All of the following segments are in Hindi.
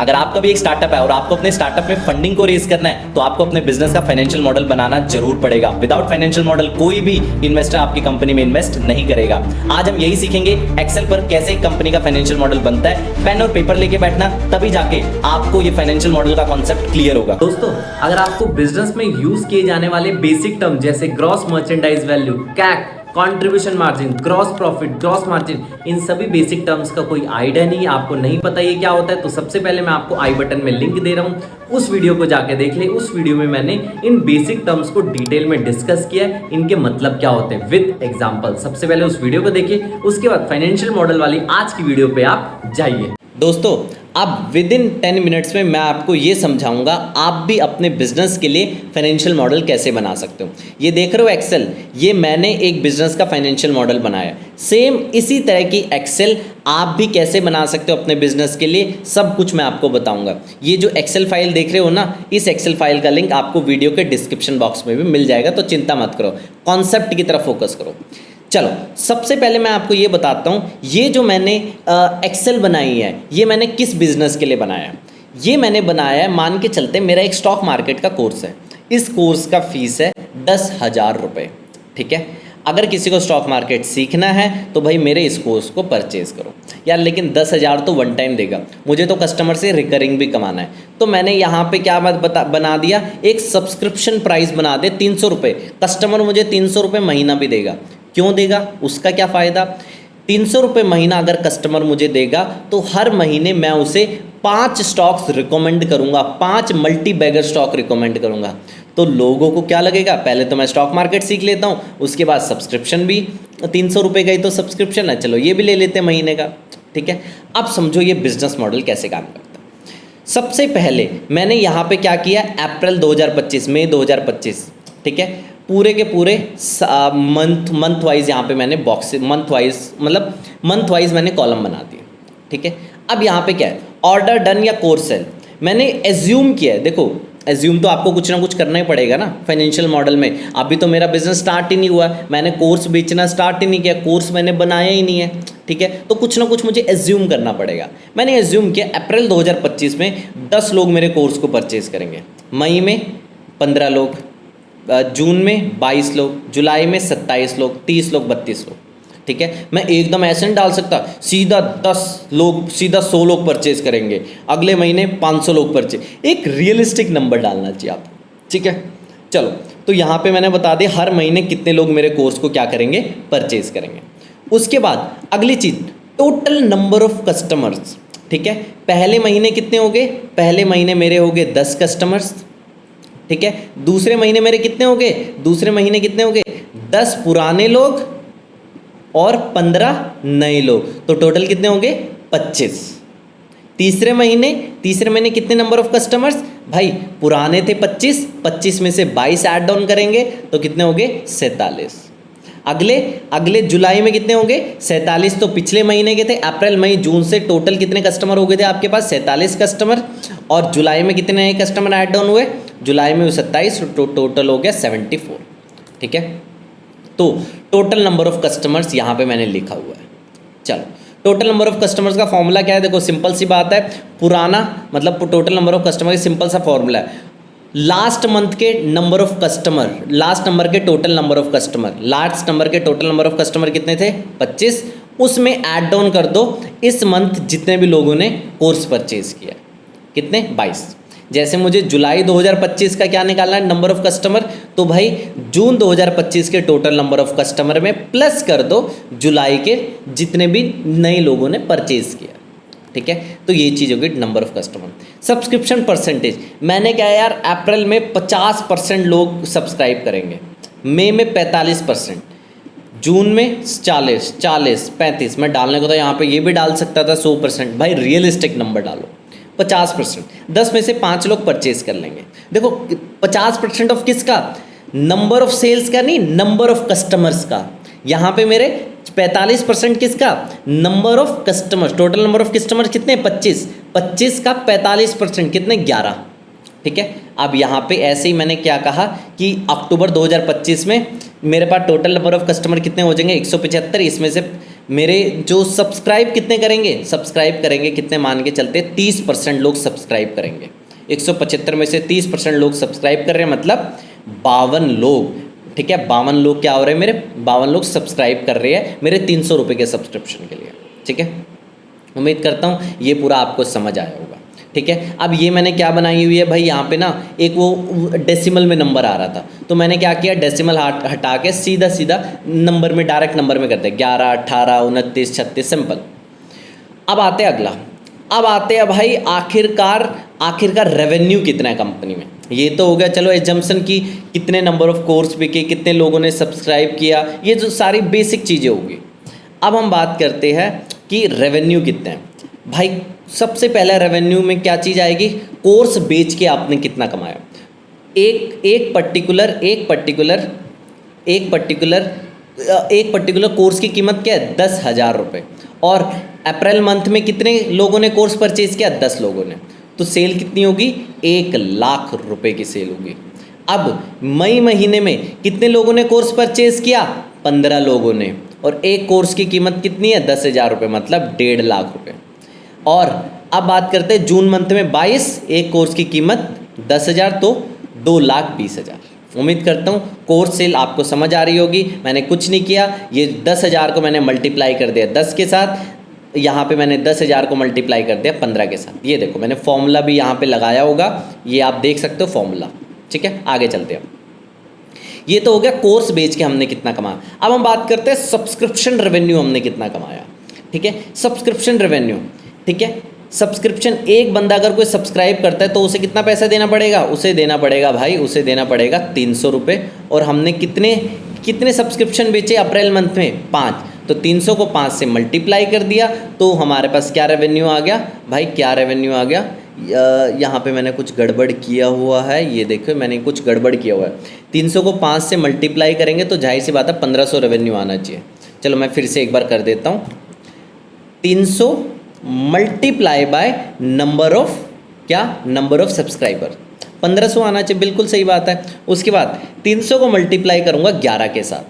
अगर आपका भी एक स्टार्टअप है और आपको अपने स्टार्टअप में फंडिंग को रेज करना है तो आपको अपने बिजनेस का फाइनेंशियल मॉडल बनाना जरूर पड़ेगा। विदाउट फाइनेंशियल मॉडल कोई भी इन्वेस्टर आपकी कंपनी में इन्वेस्ट नहीं करेगा। आज हम यही सीखेंगे एक्सेल पर कैसे एक कंपनी का फाइनेंशियल मॉडल बनता है। पेन और पेपर लेके बैठना, तभी जाके आपको ये फाइनेंशियल मॉडल का कॉन्सेप्ट क्लियर होगा। दोस्तों, अगर आपको बिजनेस में यूज किए जाने वाले बेसिक टर्म जैसे gross merchandise value, CAC, contribution margin, gross profit, gross margin, इन सभी बेसिक टर्म्स का कोई आइडिया नहीं है, आपको नहीं पता ये क्या होता है, तो सबसे पहले मैं आपको आई बटन में लिंक दे रहा हूं, उस वीडियो को जाके देख ले। उस वीडियो में मैंने इन बेसिक टर्म्स को डिटेल में डिस्कस किया है, इनके मतलब क्या होते हैं विद एग्जांपल। सबसे पहले उस वीडियो को देखिए, उसके बाद फाइनेंशियल मॉडल वाली आज की वीडियो पे आप जाइए। दोस्तों, अब विद इन 10 मिनट्स में मैं आपको ये समझाऊंगा आप भी अपने बिजनेस के लिए फाइनेंशियल मॉडल कैसे बना सकते हो। ये देख रहे हो एक्सेल, ये मैंने एक बिजनेस का फाइनेंशियल मॉडल बनाया। सेम इसी तरह की एक्सेल आप भी कैसे बना सकते हो अपने बिजनेस के लिए, सब कुछ मैं आपको बताऊंगा। ये जो एक्सेल फाइल देख रहे हो ना, इस एक्सेल फाइल का लिंक आपको वीडियो के डिस्क्रिप्शन बॉक्स में भी मिल जाएगा, तो चिंता मत करो, कॉन्सेप्ट की तरफ फोकस करो। चलो, सबसे पहले मैं आपको ये बताता हूँ, ये जो मैंने एक्सेल बनाई है, ये मैंने किस बिजनेस के लिए बनाया है। ये मैंने बनाया है, मान के चलते मेरा एक स्टॉक मार्केट का कोर्स है। इस कोर्स का फीस है 10,000 रुपये, ठीक है। अगर किसी को स्टॉक मार्केट सीखना है तो भाई मेरे इस कोर्स को परचेज़ करो यार, लेकिन 10,000 तो वन टाइम देगा, मुझे तो कस्टमर से रिकरिंग भी कमाना है। तो मैंने यहाँ पे क्या बना दिया, एक सब्सक्रिप्शन प्राइस बना दे 300 रुपये। कस्टमर मुझे 300 रुपये महीना भी देगा। क्यों देगा, उसका क्या फ़ायदा। 300 रुपये महीना अगर कस्टमर मुझे देगा तो हर महीने मैं उसे 5 स्टॉक्स रिकमेंड करूँगा, 5 मल्टी बैगर स्टॉक रिकमेंड करूँगा। तो लोगों को क्या लगेगा, पहले तो मैं स्टॉक मार्केट सीख लेता हूँ, उसके बाद सब्सक्रिप्शन भी 300 रुपये का ही तो सब्सक्रिप्शन है, चलो ये भी ले लेते हैं महीने का, ठीक है। अब समझो ये बिजनेस मॉडल कैसे काम करता है। सबसे पहले मैंने यहाँ पे क्या किया, अप्रैल 2025, मई 2025, ठीक है, पूरे के पूरे मंथ वाइज यहाँ पे मैंने बॉक्स, मंथ वाइज मैंने कॉलम बना दिए, ठीक है। अब यहाँ पे क्या है, ऑर्डर डन या कोर्स सेल, मैंने एज्यूम किया है। देखो, एज्यूम तो आपको कुछ ना कुछ करना ही पड़ेगा ना फाइनेंशियल मॉडल में। अभी तो मेरा बिजनेस स्टार्ट ही नहीं हुआ, मैंने कोर्स बेचना स्टार्ट ही नहीं किया, कोर्स मैंने बनाया ही नहीं है, ठीक है। तो कुछ ना कुछ मुझे एज्यूम करना पड़ेगा। मैंने एज्यूम किया अप्रैल 2025 में 10 लोग मेरे कोर्स को परचेज़ करेंगे, मई में 15 लोग, जून में 22 लोग, जुलाई में 27 लोग, 30 लोग, 32 लोग, ठीक है। मैं एकदम ऐसे नहीं डाल सकता सीधा 10 लोग, सीधा 100 लोग परचेज करेंगे, अगले महीने 500 लोग परचेज। एक रियलिस्टिक नंबर डालना चाहिए आप, ठीक है। चलो, तो यहाँ पे मैंने बता दिया हर महीने कितने लोग मेरे कोर्स को क्या करेंगे, परचेज करेंगे। उसके बाद अगली चीज़, टोटल नंबर ऑफ कस्टमर्स, ठीक है। पहले महीने कितने हो गए, पहले महीने मेरे हो गए 10 कस्टमर्स, ठीक है। दूसरे महीने मेरे कितने हो गए, दूसरे महीने कितने हो गए, 10 पुराने लोग और 15 नए लोग, तो टोटल कितने हो गए, 25। तीसरे महीने कितने नंबर ऑफ कस्टमर्स, भाई पुराने थे 25 में से 22 ऐड ऑन करेंगे तो कितने हो गए, 47। अगले जुलाई में कितने हो गए, 47। तो पिछले महीने के थे, अप्रैल मई जून से टोटल कितने कस्टमर हो गए थे आपके पास, 47 कस्टमर। और जुलाई में कितने नए कस्टमर ऐड ऑन हुए, जुलाई में 27, तो टोटल हो गया 74, ठीक है। तो टोटल नंबर ऑफ कस्टमर्स यहाँ पे मैंने लिखा हुआ है। चलो, टोटल नंबर ऑफ कस्टमर्स का फॉर्मूला क्या है, देखो सिंपल सी बात है, पुराना मतलब टोटल नंबर ऑफ कस्टमर की सिंपल सा फॉर्मूला है, लास्ट मंथ के number of customer, last number के total number of customer, last number के टोटल नंबर ऑफ कस्टमर कितने थे, 25, उसमें ऐड ऑन कर दो इस मंथ जितने भी लोगों ने कोर्स परचेज किया, कितने, 22। जैसे मुझे जुलाई 2025 का क्या निकालना है, नंबर ऑफ कस्टमर, तो भाई जून 2025 के टोटल नंबर ऑफ कस्टमर में प्लस कर दो जुलाई के जितने भी नए लोगों ने परचेज किया, ठीक है। तो ये चीज़ होगी number of customer. Subscription percentage, मैंने क्या यार, अप्रैल में 50% लोग सब्सक्राइब करेंगे, मई में 45%, जून में 40, 35। मैं डालने को तो यहाँ पे ये भी डाल सकता था 100%, भाई रियलिस्टिक नंबर डालो, 50%, 10 में से 5 लोग परचेज कर लेंगे। देखो 50% ऑफ किसका, नंबर ऑफ सेल्स का नहीं, नंबर ऑफ कस्टमर्स का। यहाँ पे मेरे 45% किसका, number of customer, total number of customer कितने, 25 का 45% कितने, 11, ठीक है। अब यहाँ पे ऐसे ही मैंने क्या कहा कि अक्टूबर 2025 में मेरे पास टोटल नंबर ऑफ कस्टमर कितने हो जाएंगे, 175, इसमें से मेरे जो सब्सक्राइब कितने करेंगे, सब्सक्राइब करेंगे कितने, मान के चलते 30% लोग सब्सक्राइब करेंगे। 175 में से 30% लोग सब्सक्राइब कर रहे हैं, मतलब 52 लोग, ठीक है, 52 लोग क्या हो रहे हैं मेरे, 52 लोग सब्सक्राइब कर रहे हैं मेरे 300 रुपये के सब्सक्रिप्शन के लिए, ठीक है। उम्मीद करता हूँ ये पूरा आपको समझ आया होगा, ठीक है। अब ये मैंने क्या बनाई हुई है भाई, यहाँ पे ना एक वो डेसिमल में नंबर आ रहा था, तो मैंने क्या किया, डेसिमल हटा के सीधा सीधा नंबर में, डायरेक्ट नंबर में करते हैं, 11, 18, 29, 36, सिंपल। अब आते हैं अगला, अब आते हैं भाई आखिरकार रेवेन्यू कितना है कंपनी में। ये तो हो गया चलो एजम्पशन की, कितने नंबर ऑफ कोर्स बिके, कितने लोगों ने सब्सक्राइब किया, ये जो सारी बेसिक चीज़ें होगी। अब हम बात करते हैं कि रेवेन्यू कितने हैं। भाई सबसे पहला रेवेन्यू में क्या चीज़ आएगी, कोर्स बेच के आपने कितना कमाया। एक पर्टिकुलर कोर्स की कीमत क्या है, 10,000 रुपये, और अप्रैल मंथ में कितने लोगों ने कोर्स परचेज़ किया, 10 लोगों ने, तो सेल कितनी होगी, 1,00,000 रुपये की सेल होगी। अब मई महीने में कितने लोगों ने कोर्स परचेज़ किया, 15 लोगों ने, और एक कोर्स की कीमत कितनी है, 10,000 रुपये, मतलब 1,50,000 रुपये। और अब बात करते हैं जून मंथ में 22, एक कोर्स की कीमत 10,000, तो 2,20,000। उम्मीद करता हूँ कोर्स सेल आपको समझ आ रही होगी। मैंने कुछ नहीं किया, ये 10,000 को मैंने मल्टीप्लाई कर दिया 10 के साथ, यहाँ पे मैंने 10,000 को मल्टीप्लाई कर दिया 15 के साथ। ये देखो मैंने फॉर्मूला भी यहाँ पे लगाया होगा, ये आप देख सकते हो फॉर्मूला, ठीक है। आगे चलते हैं, ये तो हो गया कोर्स बेच के हमने कितना कमाया। अब हम बात करते हैं सब्सक्रिप्शन रेवेन्यू हमने कितना कमाया, ठीक है। सब्सक्रिप्शन रेवेन्यू, ठीक है, सब्सक्रिप्शन, एक बंदा अगर कोई सब्सक्राइब करता है तो उसे कितना पैसा देना पड़ेगा, उसे देना पड़ेगा भाई, उसे देना पड़ेगा 300 रुपये। और हमने कितने सब्सक्रिप्शन बेचे अप्रैल मंथ में, 5, तो 300 को 5 से मल्टीप्लाई कर दिया, तो हमारे पास क्या रेवेन्यू आ गया भाई, क्या रेवेन्यू आ गया। यहाँ पे मैंने कुछ गड़बड़ किया हुआ है, ये देखो मैंने कुछ गड़बड़ किया हुआ है। 300 को 5 से मल्टीप्लाई करेंगे तो जाहिर सी बात है 1500 रेवेन्यू आना चाहिए। चलो मैं फिर से एक बार कर देता हूँ, 300 multiply by number of subscriber, 1500 आना चाहिए, बिल्कुल सही बात है। उसके बाद 300 को मल्टीप्लाई करूँगा 11 के साथ।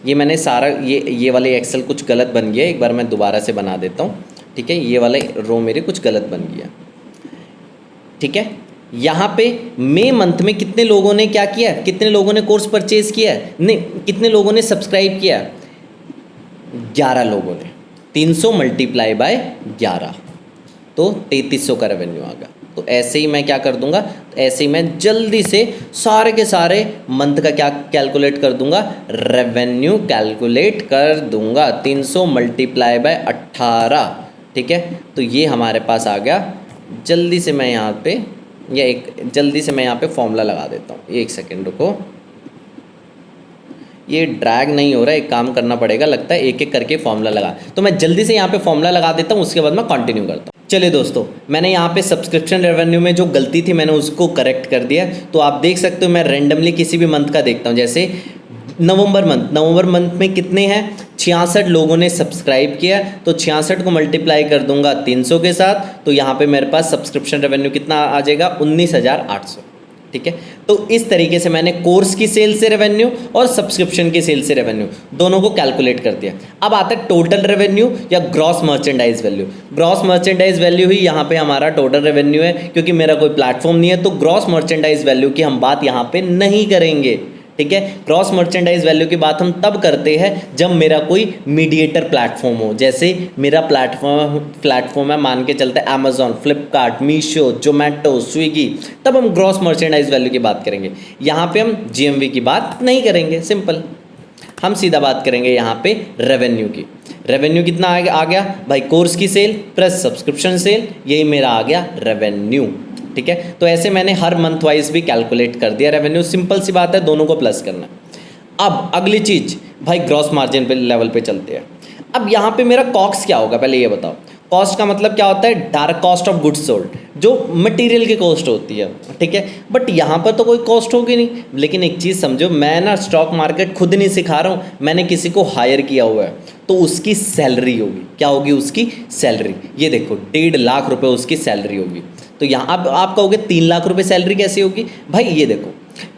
ये मैंने सारा ये वाले एक्सेल कुछ गलत बन गया, एक बार मैं दोबारा से बना देता हूँ, ठीक है। ये वाले रो मेरे कुछ गलत बन गया, ठीक है। यहाँ पे मई मंथ में कितने लोगों ने क्या किया, कितने लोगों ने कोर्स परचेज किया, नहीं कितने लोगों ने सब्सक्राइब किया, 11 लोगों ने। 300 मल्टीप्लाई बाय 11, तो 3300 का रेवेन्यू आ गया। तो ऐसे ही मैं क्या कर दूंगा, ऐसे ही मैं जल्दी से सारे के सारे मंथ का क्या कैलकुलेट कर दूंगा, रेवेन्यू कैलकुलेट कर दूंगा। 300 मल्टीप्लाई बाय 18, ठीक है। तो ये हमारे पास आ गया। जल्दी से मैं यहाँ पे फॉर्मूला लगा देता हूँ, एक सेकेंड रुको, ये ड्रैग नहीं हो रहा है, एक काम करना पड़ेगा, लगता है एक एक करके फॉर्मूला लगा। तो मैं जल्दी से यहाँ पे फॉर्मूला लगा देता हूँ, उसके बाद मैं कंटिन्यू करता हूँ। चलिए दोस्तों, मैंने यहाँ पे सब्सक्रिप्शन रेवेन्यू में जो गलती थी मैंने उसको करेक्ट कर दिया। तो आप देख सकते हो मैं रैंडमली किसी भी मंथ का देखता हूँ, जैसे नवंबर मंथ में कितने हैं, 66 लोगों ने सब्सक्राइब किया, तो 66 को मल्टीप्लाई कर दूंगा 300 के साथ, तो यहाँ पे मेरे पास सब्सक्रिप्शन रेवेन्यू कितना आ जाएगा, 19,800, ठीक है। तो इस तरीके से मैंने कोर्स की सेल से रेवेन्यू और सब्सक्रिप्शन की सेल से रेवेन्यू दोनों को कैलकुलेट कर दिया। अब आता है टोटल रेवेन्यू या gross merchandise value. Gross merchandise value ही यहाँ पे हमारा टोटल रेवेन्यू है, क्योंकि मेरा कोई प्लेटफॉर्म नहीं है, तो ग्रॉस मर्चेंडाइज वैल्यू की हम बात यहाँ पे नहीं करेंगे, ठीक है। ग्रॉस मर्चेंडाइज वैल्यू की बात हम तब करते हैं जब मेरा कोई मीडिएटर प्लेटफॉर्म हो, जैसे मेरा प्लेटफॉर्म है, मान के चलते हैं अमेजॉन, फ्लिपकार्ट, मीशो, जोमेटो, स्विगी, तब हम ग्रॉस मर्चेंडाइज वैल्यू की बात करेंगे। यहाँ पे हम जीएमवी की बात नहीं करेंगे, सिंपल, हम सीधा बात करेंगे यहाँ पे रेवेन्यू की। रेवेन्यू कितना आ गया भाई, कोर्स की सेल प्लस सब्सक्रिप्शन सेल, यही मेरा आ गया रेवेन्यू, ठीक है। तो ऐसे मैंने हर मंथ वाइज भी कैलकुलेट कर दिया रेवेन्यू, सिंपल सी बात है, दोनों को प्लस करना। अब अगली चीज़ भाई ग्रॉस मार्जिन पे लेवल पे चलते हैं। अब यहाँ पे मेरा कॉस्ट क्या होगा, पहले ये बताओ। कॉस्ट का मतलब क्या होता है, direct cost of goods sold, जो मटेरियल की कॉस्ट होती है, ठीक है। बट यहाँ पर तो कोई कॉस्ट होगी नहीं, लेकिन एक चीज़ समझो, मैं ना स्टॉक मार्केट खुद नहीं सिखा रहा हूँ, मैंने किसी को हायर किया हुआ है, तो उसकी सैलरी होगी, क्या होगी उसकी सैलरी, ये देखो 1.5 लाख रुपये उसकी सैलरी होगी। तो यहाँ अब आप कहोगे 3 लाख रुपए सैलरी कैसे होगी, भाई ये देखो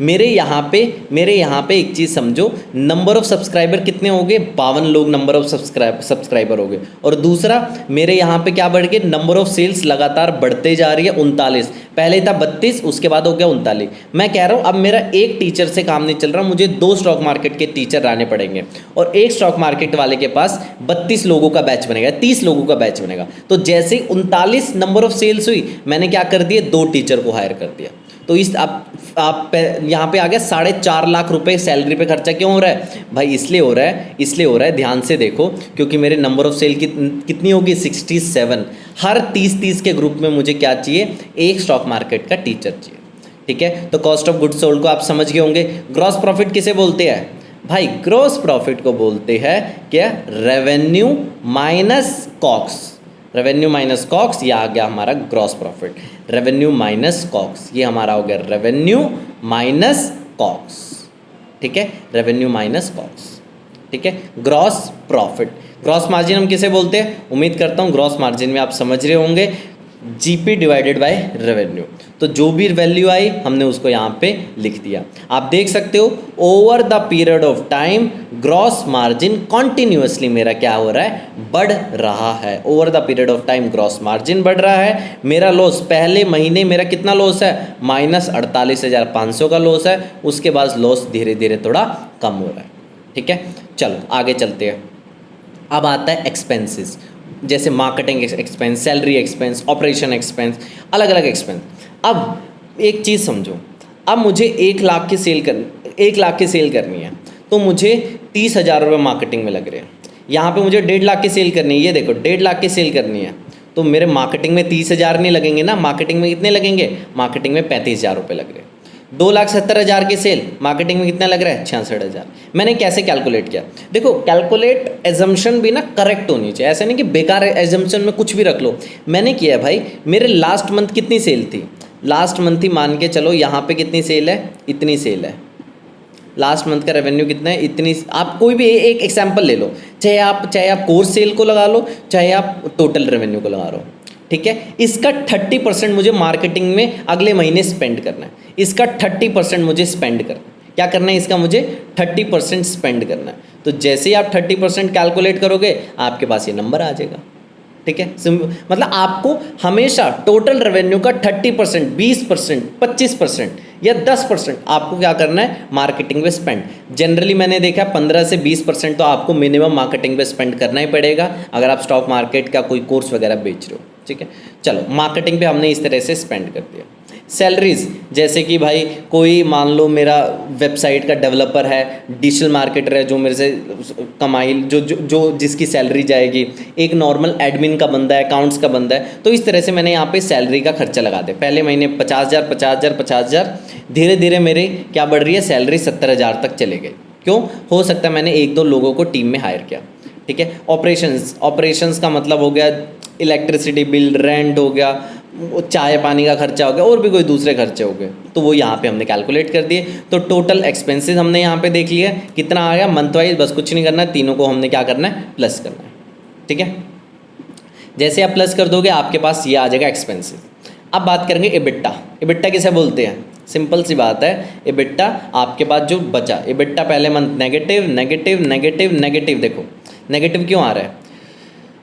मेरे यहाँ पे एक चीज़ समझो, नंबर ऑफ सब्सक्राइबर कितने हो गए? 52 लोग नंबर ऑफ सब्सक्राइबर हो गए। और दूसरा, मेरे यहाँ पे क्या बढ़ गए? नंबर ऑफ सेल्स लगातार बढ़ते जा रही है, 39। पहले था 32, उसके बाद हो गया 39। मैं कह रहा हूँ अब मेरा एक टीचर से काम नहीं चल रहा, मुझे 2 स्टॉक मार्केट के टीचर लाने पड़ेंगे और एक स्टॉक मार्केट वाले के पास 32 लोगों का बैच बनेगा, 30 लोगों का बैच बनेगा। तो जैसे ही 39 नंबर ऑफ सेल्स हुई, मैंने क्या कर दिया? 2 टीचर को हायर कर दिया। तो इस आप यहाँ पे आ गया 4.5 लाख रुपए सैलरी पे खर्चा। क्यों हो रहा है भाई? इसलिए हो रहा है, ध्यान से देखो, क्योंकि मेरे नंबर ऑफ सेल कितनी होगी? 67। हर 30 के ग्रुप में मुझे क्या चाहिए? एक स्टॉक मार्केट का टीचर चाहिए। ठीक है, तो कॉस्ट ऑफ गुड्स सोल्ड को आप समझ गए होंगे। ग्रॉस प्रॉफिट किसे बोलते हैं भाई? ग्रॉस प्रॉफिट को बोलते हैं क्या? Revenue minus COGS. Revenue minus COGS, ये आ गया हमारा gross profit. Revenue minus COGS, ये हमारा हो गया रेवेन्यू माइनस कॉक्स। ठीक है, रेवेन्यू माइनस कॉक्स। ठीक है, ग्रॉस प्रॉफिट। ग्रॉस मार्जिन हम किसे बोलते हैं? उम्मीद करता हूँ ग्रॉस मार्जिन में आप समझ रहे होंगे, जीपी डिवाइडेड बाय रेवेन्यू। तो जो भी वैल्यू आई हमने उसको यहाँ पे लिख दिया। आप देख सकते हो over the period of time gross margin continuously मेरा क्या हो रहा है? बढ़ रहा है। Over the period of time gross margin बढ़ रहा है। मेरा लॉस पहले महीने मेरा कितना लॉस है? -48,500 का लॉस है। उसके बाद लॉस धीरे धीरे थोड़ा कम हो रहा है। ठीक है, चलो आगे चलते हैं। अब आता है एक्सपेंसेस, जैसे marketing expense, salary expense, operation expense, अलग अलग एक्सपेंस। अब एक चीज़ समझो, अब मुझे 1 लाख की सेल करनी है, तो मुझे 30,000 रुपये मार्केटिंग में लग रहे हैं। यहाँ पे मुझे 1.5 लाख की सेल करनी है, ये देखो 1.5 लाख की सेल करनी है, तो मेरे मार्केटिंग में 30,000 नहीं लगेंगे ना, मार्केटिंग में कितने लगेंगे? मार्केटिंग में 35,000 रुपये लग रहे हैं। 2,70,000 की सेल, मार्केटिंग में कितना लग रहा है? 66,000। मैंने कैसे कैलकुलेट किया? देखो, कैलकुलेट एजम्पशन भी ना करेक्ट होनी चाहिए, ऐसा नहीं कि बेकार एजम्पशन में कुछ भी रख लो। मैंने किया भाई, मेरे लास्ट मंथ कितनी सेल थी? लास्ट मंथ ही मान के चलो, यहाँ पे कितनी सेल है? इतनी सेल है। लास्ट मंथ का रेवेन्यू कितना है? इतनी। आप कोई भी एक एग्जाम्पल ले लो, चाहे आप कोर्स सेल को लगा लो, चाहे आप टोटल रेवेन्यू को लगा लो। ठीक है, इसका 30% मुझे मार्केटिंग में अगले महीने स्पेंड करना है। इसका 30% मुझे स्पेंड करना है। क्या करना है? इसका मुझे 30% स्पेंड करना है। तो जैसे ही आप 30% कैलकुलेट करोगे, आपके पास ये नंबर आ जाएगा। ठीक है, मतलब आपको हमेशा टोटल रेवेन्यू का 30%, 20%, 25% या 10% आपको क्या करना है? मार्केटिंग पे स्पेंड। जनरली मैंने देखा 15 से 20% तो आपको मिनिमम मार्केटिंग पे स्पेंड करना ही पड़ेगा, अगर आप स्टॉक मार्केट का कोई कोर्स वगैरह बेच रहे हो। ठीक है, चलो मार्केटिंग पे हमने इस तरह से स्पेंड कर दिया। सैलरीज, जैसे कि भाई कोई मान लो मेरा वेबसाइट का डेवलपर है, डिजिटल मार्केटर है, जो मेरे से कमाई जो जिसकी सैलरी जाएगी, एक नॉर्मल एडमिन का बंदा है, अकाउंट्स का बंदा है, तो इस तरह से मैंने यहाँ पे सैलरी का खर्चा लगा दिया। पहले महीने 50,000, धीरे धीरे मेरे क्या बढ़ रही है? सैलरी 70,000 तक चले गई। क्यों? हो सकता है मैंने 1-2 लोगों को टीम में हायर किया। ठीक है, ऑपरेशंस का मतलब हो गया इलेक्ट्रिसिटी बिल, रेंट हो गया, चाय पानी का खर्चा हो गया, और भी कोई दूसरे खर्चे हो गए, तो वो यहाँ पे हमने कैलकुलेट कर दिए। तो टोटल एक्सपेंसेस हमने यहाँ पे देख लिया कितना आ गया मंथ वाइज। बस कुछ नहीं करना है, तीनों को हमने क्या करना है? प्लस करना है। ठीक है, जैसे आप प्लस कर दोगे आपके पास ये आ जाएगा एक्सपेंसेस। अब बात करेंगे एबिटा। एबिटा किसे बोलते हैं? सिंपल सी बात है, एबिटा आपके पास जो बचा, एबिटा पहले month negative negative negative negative. देखो नेगेटिव क्यों आ रहा है?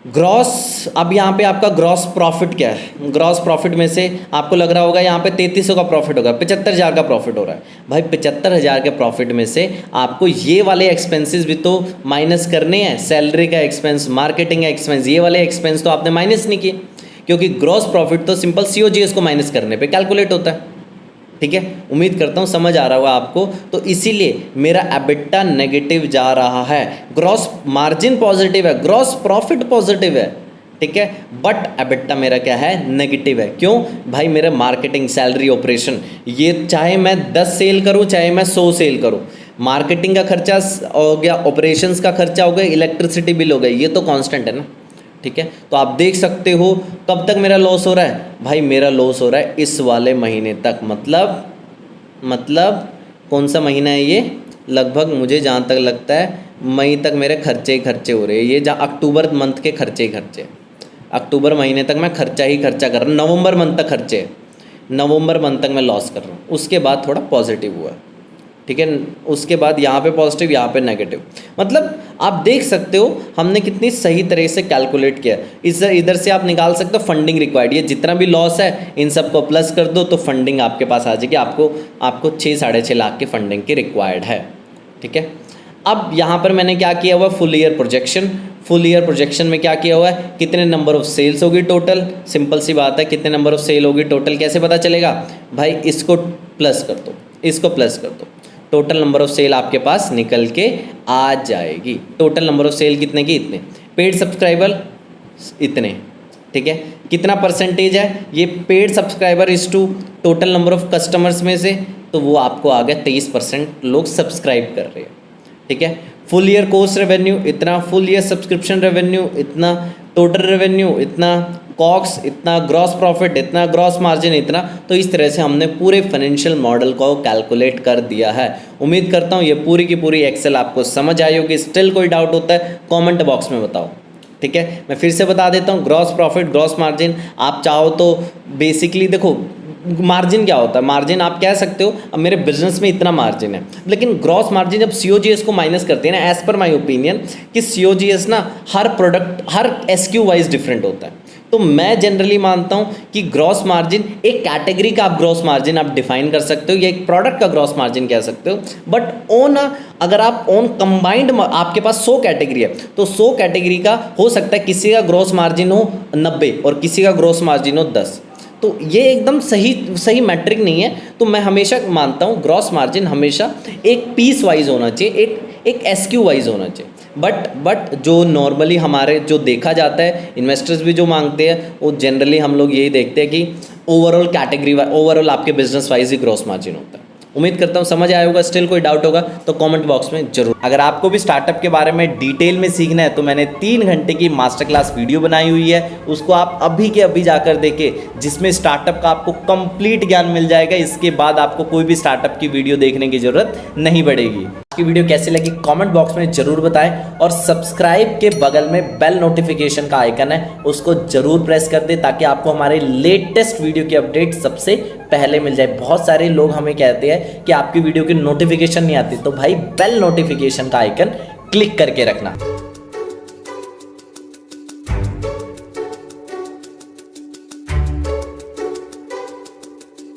ग्रॉस, अब यहाँ पे आपका ग्रॉस प्रॉफिट क्या है? ग्रॉस प्रॉफिट में से आपको लग रहा होगा यहाँ पे 3300 का प्रॉफिट होगा, 75,000 का प्रॉफिट हो रहा है। भाई 75,000 के प्रॉफिट में से आपको ये वाले एक्सपेंसेस भी तो माइनस करने हैं। सैलरी का एक्सपेंस, मार्केटिंग का एक्सपेंस, ये वाले एक्सपेंस तो आपने माइनस नहीं किए, क्योंकि ग्रॉस प्रॉफिट तो सिंपल COGS को माइनस करने पर कैलकुलेट होता है। ठीक है, उम्मीद करता हूँ समझ आ रहा होगा आपको। तो इसीलिए मेरा एबिटा नेगेटिव जा रहा है, ग्रॉस मार्जिन पॉजिटिव है, ग्रॉस प्रॉफिट पॉजिटिव है। ठीक है, बट एबिटा मेरा क्या है? नेगेटिव है। क्यों भाई? मेरा मार्केटिंग, सैलरी, ऑपरेशन, ये चाहे मैं 10 सेल करूँ चाहे मैं 100 सेल करूँ, मार्केटिंग का खर्चा हो गया, ऑपरेशंस का खर्चा हो गया, इलेक्ट्रिसिटी बिल हो गया, ये तो कांस्टेंट है ना। ठीक है, तो आप देख सकते हो कब तक मेरा लॉस हो रहा है? भाई मेरा लॉस हो रहा है इस वाले महीने तक। मतलब कौन सा महीना है ये? लगभग मुझे जहाँ तक लगता है मई तक मेरे खर्चे ही खर्चे हो रहे हैं। ये जहाँ अक्टूबर मंथ के खर्चे ही खर्चे, अक्टूबर महीने तक मैं खर्चा ही खर्चा कर रहा हूँ, नवंबर मंथ तक खर्चे। नवंबर मंथ तक मैं लॉस कर रहा हूँ, उसके बाद थोड़ा पॉजिटिव हुआ, ठीक है, उसके बाद यहाँ पे पॉजिटिव, यहाँ पे नेगेटिव। मतलब आप देख सकते हो हमने कितनी सही तरह से कैलकुलेट किया। इधर से आप निकाल सकते हो फंडिंग रिक्वायर्ड, ये जितना भी लॉस है इन सब को प्लस कर दो तो फंडिंग आपके पास आ जाएगी। आपको 6-6.5 लाख की फंडिंग की रिक्वायर्ड है, ठीक है। अब यहाँ पर मैंने क्या किया हुआ है, full year projection. Full year projection में क्या किया हुआ है, कितने नंबर ऑफ सेल्स होगी टोटल, सिंपल सी बात है, कितने नंबर ऑफ सेल होगी टोटल कैसे पता चलेगा भाई, इसको प्लस कर दो, इसको प्लस कर दो, टोटल नंबर ऑफ सेल आपके पास निकल के आ जाएगी। टोटल नंबर ऑफ सेल कितने की, इतने, पेड सब्सक्राइबर इतने, ठीक है, कितना परसेंटेज है ये paid subscriber is to total number of customers में से, तो वो आपको आ गया 23% लोग सब्सक्राइब कर रहे हैं, ठीक है। फुल ईयर कोर्स रेवेन्यू इतना, फुल ईयर सब्सक्रिप्शन रेवेन्यू इतना, टोटल रेवेन्यू इतना, कॉक्स इतना, ग्रॉस प्रॉफिट इतना, ग्रॉस मार्जिन इतना। तो इस तरह से हमने पूरे फाइनेंशियल मॉडल को कैलकुलेट कर दिया है। उम्मीद करता हूँ ये पूरी की पूरी एक्सेल आपको समझ आई होगी। स्टिल कोई डाउट होता है कमेंट बॉक्स में बताओ, ठीक है। मैं फिर से बता देता हूँ, ग्रॉस प्रॉफिट, ग्रॉस मार्जिन, आप चाहो तो बेसिकली देखो मार्जिन क्या होता है, मार्जिन आप कह सकते हो अब मेरे बिजनेस में इतना मार्जिन है, लेकिन ग्रॉस मार्जिन जब COGS को माइनस करते हैं ना, एज पर माय ओपिनियन कि COGS ना हर प्रोडक्ट, हर SKU वाइज डिफरेंट होता है। तो मैं जनरली मानता हूँ कि ग्रॉस मार्जिन एक कैटेगरी का आप ग्रॉस मार्जिन आप डिफाइन कर सकते हो या एक प्रोडक्ट का ग्रॉस मार्जिन कह सकते हो, बट ऑन अगर आप ऑन कंबाइंड आपके पास 100 कैटेगरी है तो 100 कैटेगरी का हो सकता है किसी का ग्रॉस मार्जिन हो 90 और किसी का ग्रॉस मार्जिन हो 10। तो ये एकदम सही मैट्रिक नहीं है। तो मैं हमेशा मानता हूँ ग्रॉस मार्जिन हमेशा एक पीस वाइज होना चाहिए, एक SKU वाइज होना चाहिए। बट जो नॉर्मली हमारे जो देखा जाता है, इन्वेस्टर्स भी जो मांगते हैं, वो जनरली हम लोग यही देखते हैं कि ओवरऑल कैटेगरी ओवरऑल आपके बिजनेस वाइज ही ग्रॉस मार्जिन होता है। उम्मीद करता हूँ समझ आया होगा। स्टिल कोई डाउट होगा तो कमेंट बॉक्स में जरूर। अगर आपको भी स्टार्टअप के बारे में डिटेल में सीखना है तो मैंने 3 घंटे की मास्टर क्लास वीडियो बनाई हुई है, उसको आप अभी के अभी जाकर देखें, जिसमें स्टार्टअप का आपको कंप्लीट ज्ञान मिल जाएगा। इसके बाद आपको कोई भी स्टार्टअप की वीडियो देखने की जरूरत नहीं पड़ेगी। आपकी वीडियो कैसी लगी कमेंट बॉक्स में जरूर बताएं, और सब्सक्राइब के बगल में बेल नोटिफिकेशन का आइकन है, उसको जरूर प्रेस कर दें ताकि आपको हमारे लेटेस्ट वीडियो की अपडेट सबसे पहले मिल जाए। बहुत सारे लोग हमें कहते हैं कि आपकी वीडियो की नोटिफिकेशन नहीं आती, तो भाई बेल नोटिफिकेशन का आइकन क्लिक करके रखना।